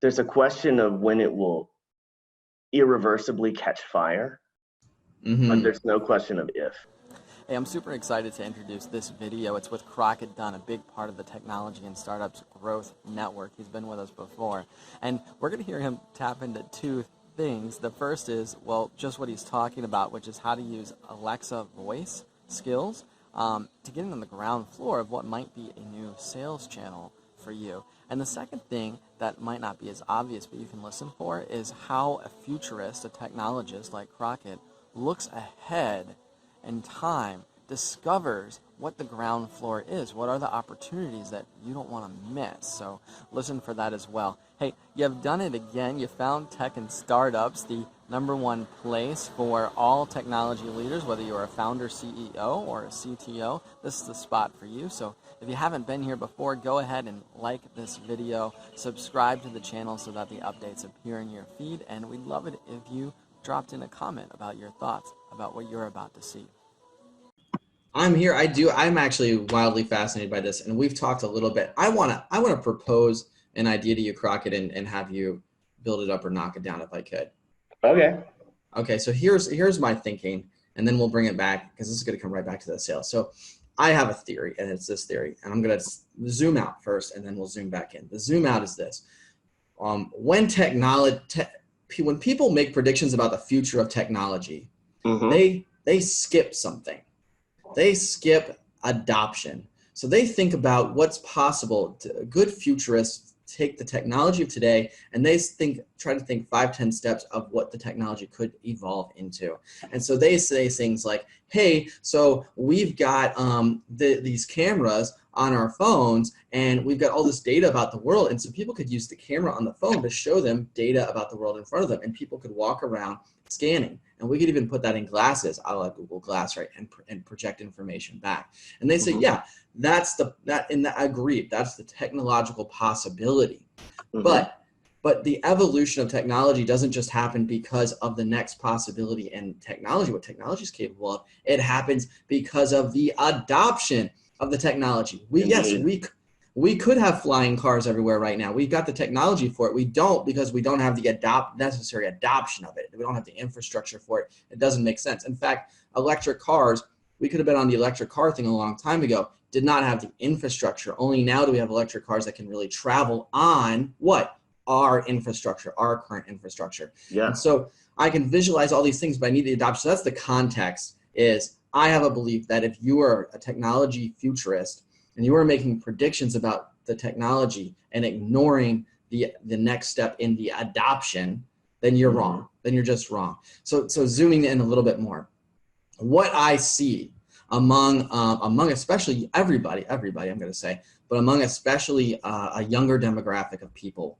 there's a question of when it will irreversibly catch fire, but there's no question of if. Hey, I'm super excited to introduce this video. It's with Crockett Dunn, a big part of the Technology and Startups Growth Network. He's been with us before. And we're going to hear him tap into two things. The first is, well, just what he's talking about, which is how to use Alexa voice skills to get on the ground floor of what might be a new sales channel for you. And the second thing that might not be as obvious, but you can listen for, is how a futurist, a technologist like Crockett, looks ahead in time, discovers what the ground floor is. What are the opportunities that you don't want to miss? So listen for that as well. Hey, you have done it again. You found Tech and Startups, the #1 place for all technology leaders, whether you're a founder, CEO, or a CTO. This is the spot for you. So if you haven't been here before, go ahead and like this video, subscribe to the channel so that the updates appear in your feed, and we'd love it if you dropped in a comment about your thoughts about what you're about to see. I'm here. I'm actually wildly fascinated by this, and we've talked a little bit. I wanna propose an idea to you, Crockett, and have you build it up or knock it down if I could. Okay. Okay, so here's my thinking, and then we'll bring it back because this is gonna come right back to the sales. So I have a theory, and it's this theory, and I'm gonna zoom out first, and then we'll zoom back in. The zoom out is this: when when people make predictions about the future of technology, they skip something. They skip adoption. So they think about what's possible. Good futurists take the technology of today and they try to think 5-10 steps of what the technology could evolve into. And so they say things like, hey, so we've got these cameras on our phones and we've got all this data about the world. And so people could use the camera on the phone to show them data about the world in front of them, and people could walk around scanning. And we could even put that in glasses, a la Google Glass, right, and project information back. And they say, yeah, I agree, that's the technological possibility. But the evolution of technology doesn't just happen because of the next possibility in technology, what technology is capable of. It happens because of the adoption of the technology. We could have flying cars everywhere right now. We've got the technology for it. We don't, because we don't have the necessary adoption of it. We don't have the infrastructure for it. It doesn't make sense. In fact, electric cars, we could have been on the electric car thing a long time ago, did not have the infrastructure. Only now do we have electric cars that can really travel on what? Our infrastructure, our current infrastructure. Yeah. And so I can visualize all these things, but I need the adoption. So that's the context. Is I have a belief that if you are a technology futurist and you are making predictions about the technology and ignoring the next step in the adoption, then you're wrong. Then you're just wrong. So zooming in a little bit more, what I see among especially everybody, I'm going to say, but among especially a younger demographic of people,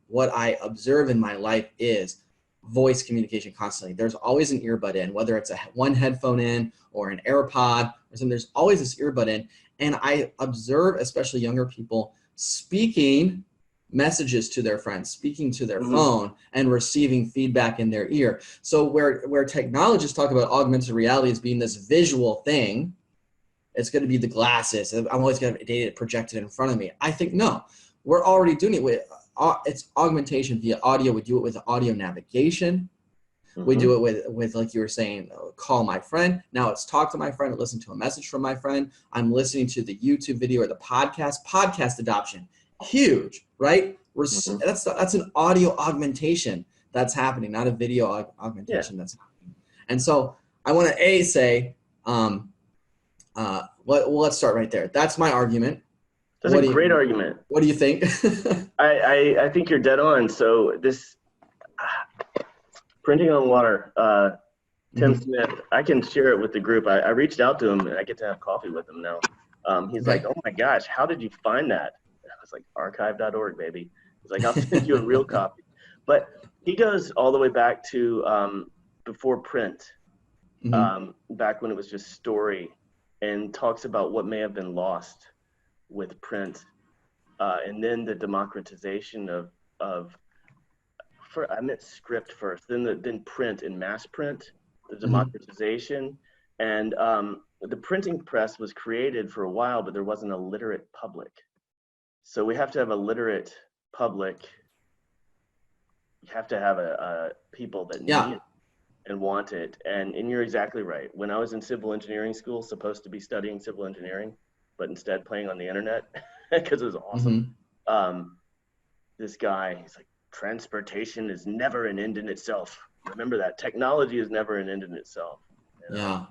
what I observe in my life is voice communication constantly. There's always an earbud in, whether it's one headphone in or an AirPod or something. There's always this earbud in, and I observe especially younger people speaking messages to their friends, speaking to their phone, and receiving feedback in their ear. So where technologists talk about augmented reality as being this visual thing, it's going to be the glasses. I'm always going to have data projected in front of me. I think no, we're already doing it with. It's augmentation via audio. We do it with audio navigation. We do it with like you were saying, call my friend. Now it's talk to my friend, listen to a message from my friend. I'm listening to the YouTube video or the podcast adoption. Huge, right? That's an audio augmentation that's happening, not a video augmentation that's happening. And so I want to say, let's start right there. That's my argument. That's a great argument. What do you think? I think you're dead on. So this printing on water, Tim Smith, I can share it with the group. I reached out to him and I get to have coffee with him now. He's like, oh my gosh, how did you find that? I was like, archive.org, baby. He's like, I'll send you a real copy. But he goes all the way back to before print, back when it was just story, and talks about what may have been lost with print, and then the democratization of I meant script first, then print and mass print, the democratization, and the printing press was created for a while, but there wasn't a literate public. So we have to have a literate public you have to have a people that need Yeah. it and want it. And you're exactly right. When I was in civil engineering school, supposed to be studying civil engineering, but instead playing on the internet because it was awesome. Hmm. Um, this guy, he's like, transportation is never an end in itself. Remember that. Technology is never an end in itself. And Yeah.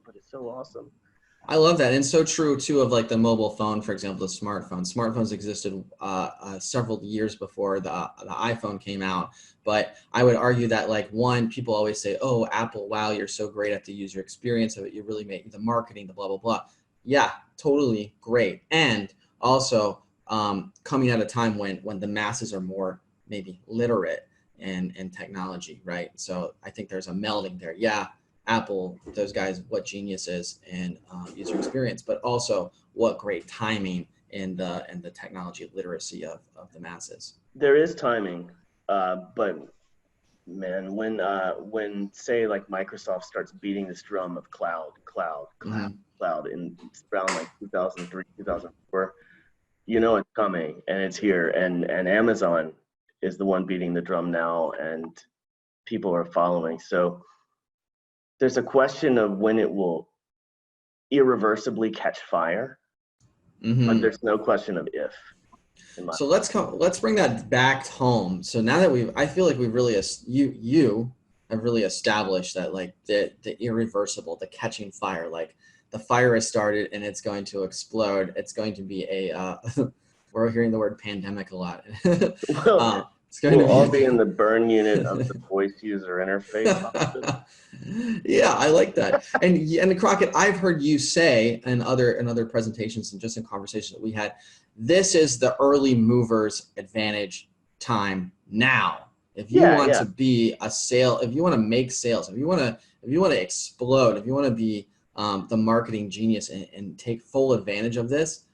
but it's so awesome. I love that. And so true too of like the mobile phone, for example, the smartphone. Smartphones existed several years before the iPhone came out. But I would argue that like one, people always say, oh, Apple, wow, you're so great at the user experience of it. You really make the marketing, the blah, blah, blah. Yeah, totally great. And also coming at a time when the masses are more maybe literate in technology, right? So I think there's a melding there. Yeah, Apple, those guys, what geniuses in user experience, but also what great timing in the technology literacy of the masses. There is timing, but man, when say like Microsoft starts beating this drum of Mm-hmm. cloud in around like 2003, 2004, you know it's coming and it's here, and Amazon is the one beating the drum now, and people are following. So there's a question of when it will irreversibly catch fire, but Mm-hmm. there's no question of if. In my So let's bring that back home. So now that I feel like we've really, you have really established that like the irreversible, the catching fire, like the fire has started and it's going to explode. It's going to be we're hearing the word pandemic a lot. well, It's going to we'll be all be in the burn unit of the voice user interface. Yeah, I like that. And Crockett, I've heard you say in other presentations and just in conversations that we had, this is the early movers advantage time now. If you Yeah, want yeah. to be if you want to make sales, if you want to explode, if you want to be the marketing genius and take full advantage of this,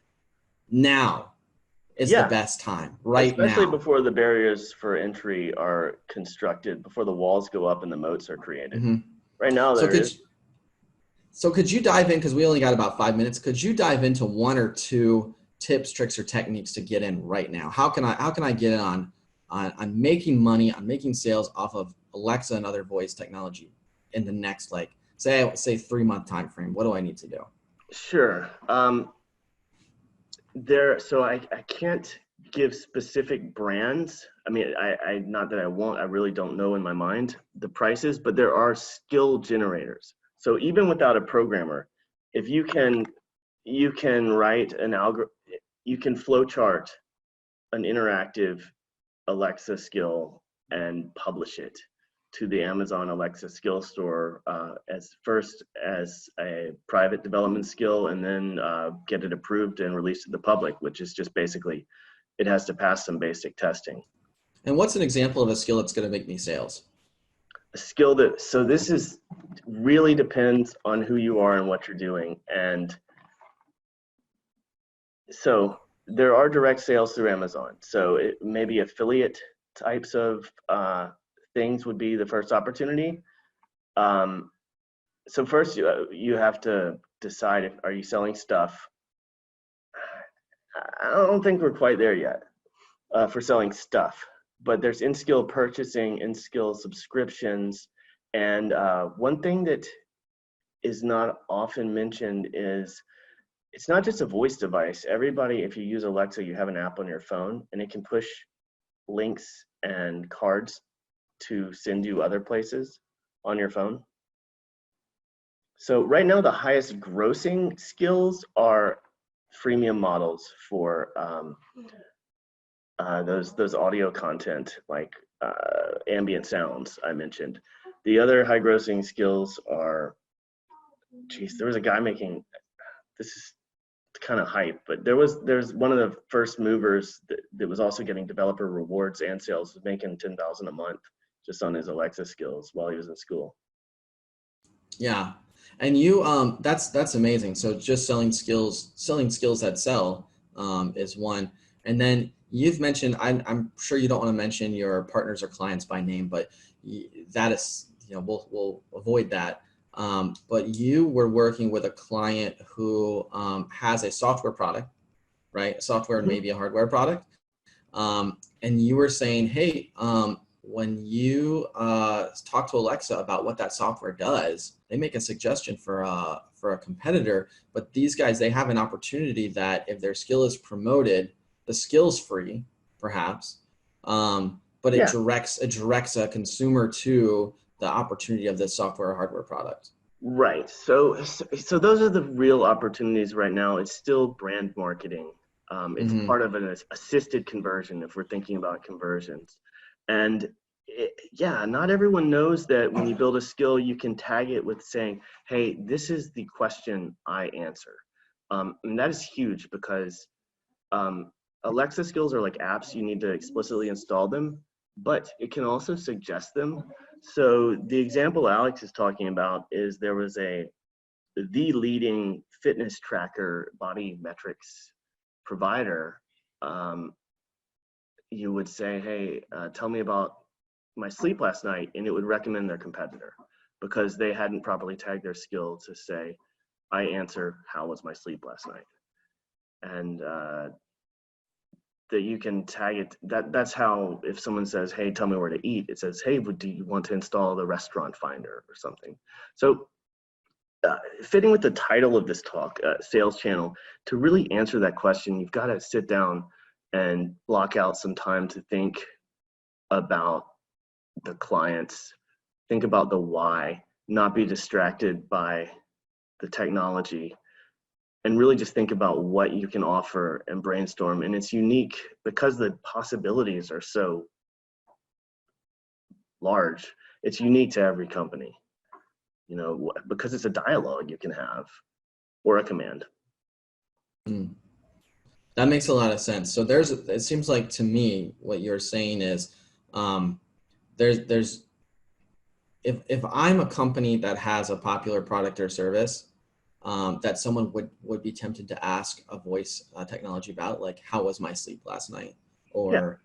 now is the Yeah, best time, right especially now. before the barriers for entry are constructed, before the walls go up and the moats are created. Hmm. Right now, So there could is. So could you dive in, because we only got about 5 minutes, could you dive into one or two tips, tricks, or techniques to get in right now? How can I get in on making money, on making sales off of Alexa and other voice technology in the next, like, say 3-month time frame? What do I need to do? Sure. So I can't give specific brands. I mean, I not that I won't, I really don't know in my mind the prices, but there are skill generators. So even without a programmer, if you can write an algorithm, you can flowchart an interactive Alexa skill and publish it to the Amazon Alexa skill store as a private development skill, and then get it approved and released to the public, which is just basically, it has to pass some basic testing. And what's an example of a skill that's going to make me sales? A skill so this is really depends on who you are and what you're doing. And so there are direct sales through Amazon. So maybe affiliate types of things would be the first opportunity. So first you have to decide, are you selling stuff? I don't think we're quite there yet for selling stuff, but there's in-skill purchasing, in-skill subscriptions. And one thing that is not often mentioned is it's not just a voice device. Everybody, if you use Alexa, you have an app on your phone and it can push links and cards to send you other places on your phone. So right now, the highest grossing skills are freemium models for those audio content, like ambient sounds I mentioned. The other high grossing skills are, geez, there was a guy making, this is kind of hype, but there's one of the first movers that was also getting developer rewards and sales, was making $10,000 a month just on his Alexa skills while he was in school. Yeah. And you, that's amazing. So just selling skills that sell is one. And then you've mentioned, I'm sure you don't want to mention your partners or clients by name, but that is, we'll avoid that. But you were working with a client who has a software product, right? Software and maybe a hardware product. And you were saying, hey, when you talk to Alexa about what that software does, they make a suggestion for a competitor, but these guys, they have an opportunity that if their skill is promoted, the skill's free, perhaps, but it directs a consumer to the opportunity of this software or hardware product. Right. So those are the real opportunities right now. It's still brand marketing. It's part of an assisted conversion if we're thinking about conversions. And not everyone knows that when you build a skill, you can tag it with saying, hey, this is the question I answer. And that is huge because Alexa skills are like apps. You need to explicitly install them, but it can also suggest them. So the example Alex is talking about is there was the leading fitness tracker body metrics provider. You would say, hey, tell me about my sleep last night, and it would recommend their competitor because they hadn't properly tagged their skill to say, I answer, how was my sleep last night? And that you can tag it. That's how, if someone says, hey, tell me where to eat, it says, hey, do you want to install the restaurant finder or something? So fitting with the title of this talk, sales channel, to really answer that question, you've got to sit down and block out some time to think about the clients, think about the why, not be distracted by the technology, and really just think about what you can offer and brainstorm. And it's unique because the possibilities are so large. It's unique to every company, because it's a dialogue you can have or a command. That makes a lot of sense. So it seems like to me, what you're saying is, if I'm a company that has a popular product or service, that someone would be tempted to ask a voice technology about, like, how was my sleep last night? Or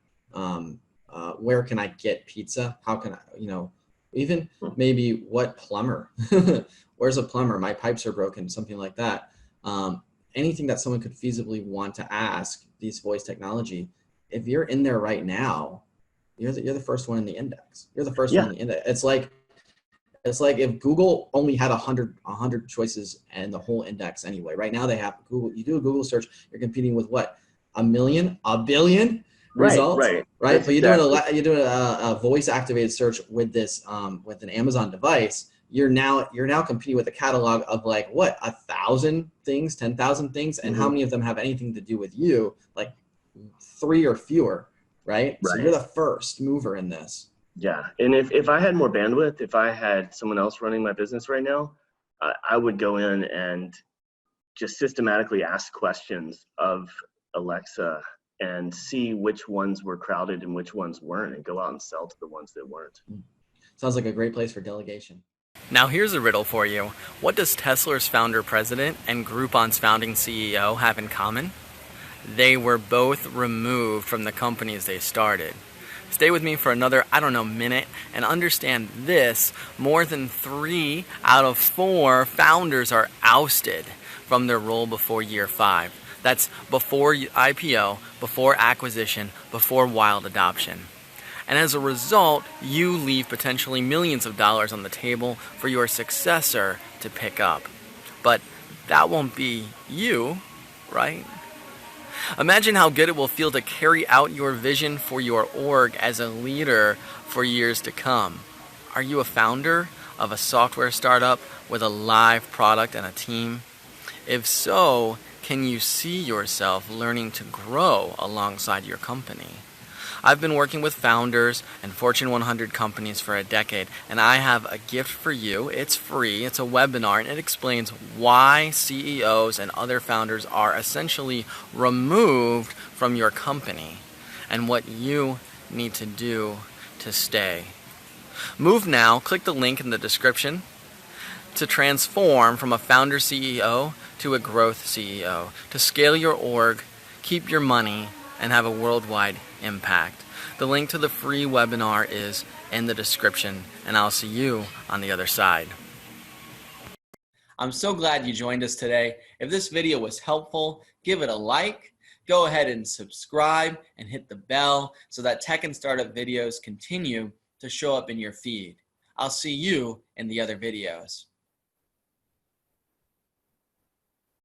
where can I get pizza? How can I, even maybe what plumber, where's a plumber? My pipes are broken, something like that. Anything that someone could feasibly want to ask these voice technology, if you're in there right now, you're the first one in the index. You're the first one in the index. It's like if Google only had 100 choices and the whole index anyway. Right now they have Google. You do a Google search, you're competing with what? A billion results, right? But you're doing a voice activated search with this with an Amazon device. You're now competing with a catalog of like what, 1,000 things, 10,000 things, and how many of them have anything to do with you? Like 3 or fewer, right? So you're the first mover in this. Yeah, and if I had more bandwidth, if I had someone else running my business right now, I would go in and just systematically ask questions of Alexa and see which ones were crowded and which ones weren't, and go out and sell to the ones that weren't. Sounds like a great place for delegation. Now here's a riddle for you. What does Tesla's founder-president and Groupon's founding CEO have in common? They were both removed from the companies they started. Stay with me for another, minute, and understand this: more than 3 out of 4 founders are ousted from their role before year 5. That's before IPO, before acquisition, before wild adoption. And as a result, you leave potentially millions of dollars on the table for your successor to pick up. But that won't be you, right? Imagine how good it will feel to carry out your vision for your org as a leader for years to come. Are you a founder of a software startup with a live product and a team? If so, can you see yourself learning to grow alongside your company? I've been working with founders and Fortune 100 companies for a decade, and I have a gift for you. It's free. It's a webinar, and it explains why CEOs and other founders are essentially removed from your company and what you need to do to stay. Move now. Click the link in the description to transform from a founder CEO to a growth CEO, to scale your org, keep your money, and have a worldwide impact. The link to the free webinar is in the description, and I'll see you on the other side. I'm so glad you joined us today. If this video was helpful, give it a like. go ahead and subscribe and hit the bell so that Tech and Startup videos continue to show up in your feed. I'll see you in the other videos.